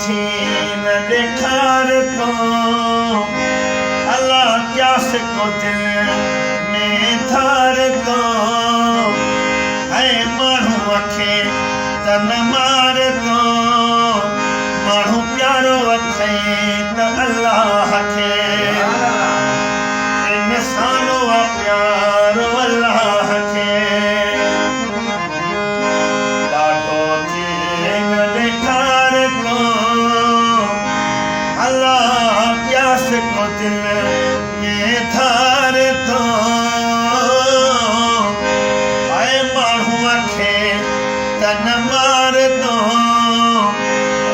थी न ॾेखार तो अल्लाह क्यास को दिल में धार तो ऐं माण्हू खे त न मार तो माण्हू प्यारो अथई त अल्लाह खे इंसानो आहे प्यारो अल्लाह खे ॾाढो थी न ॾेखार तो अल्लाह क्यास को दिल में धार तो ऐं माण्हूअ खे त न मार तो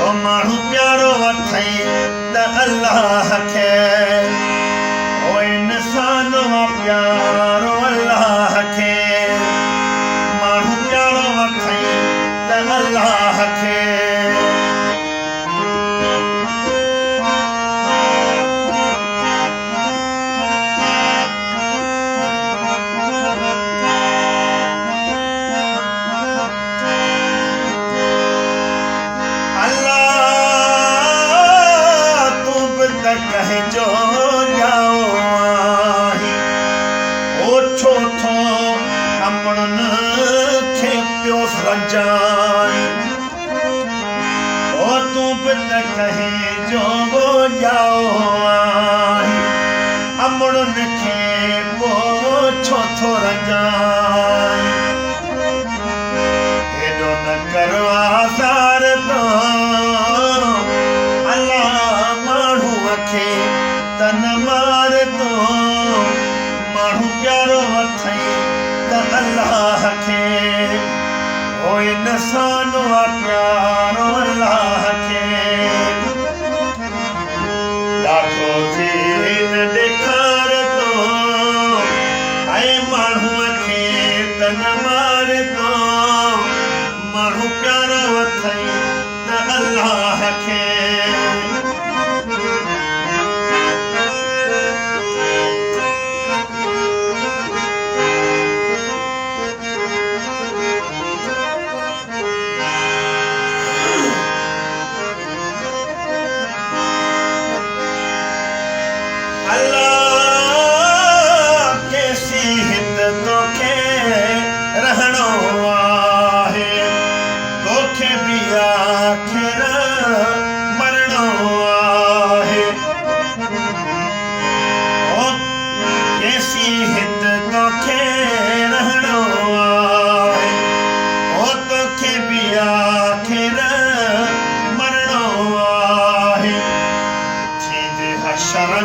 ओ माण्हू प्यारो अथई त अल्लाह खे ओ इंसानो आहे प्यारो अल्लाह खे माण्हू प्यारो अथई त अल्लाह खे कहजो जाओ आही ओ छो थो अमड़न खे पियो सजाई ओ तूं बि त कहजो जाओ आही अमड़न खे पोइ छो थो रजाई हेॾो न करो आज़ार तो त न मार तो माण्हू प्यारो अथई त अल्लाह खे ओ इंसानो आहे प्यारो अल्लाह खे ॾाढो थी न ॾेखार तो ऐं माण्हूअ खे त न मार तो माण्हू प्यारो अथई त अल्लाह खे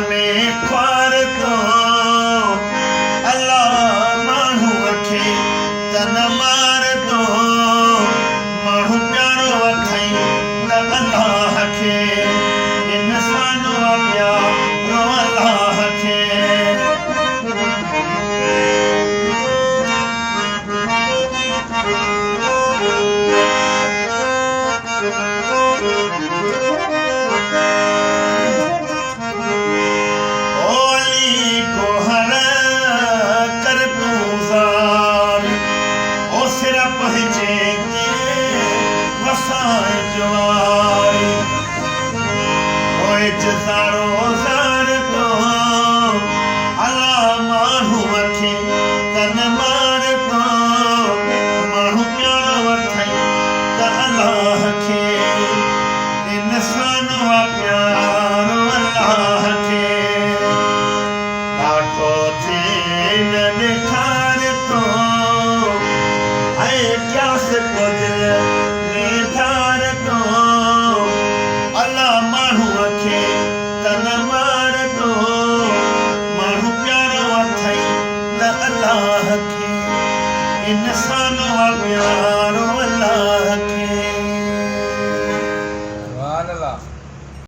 में ख्वार तो अल्लाह माण्हूअ खे त न मार तो माण्हू प्यारो अथई त अल्लाह खे इंसानो आहे प्यारो अल्लाह खे इंसानो आहे प्यारो अल्लाह खे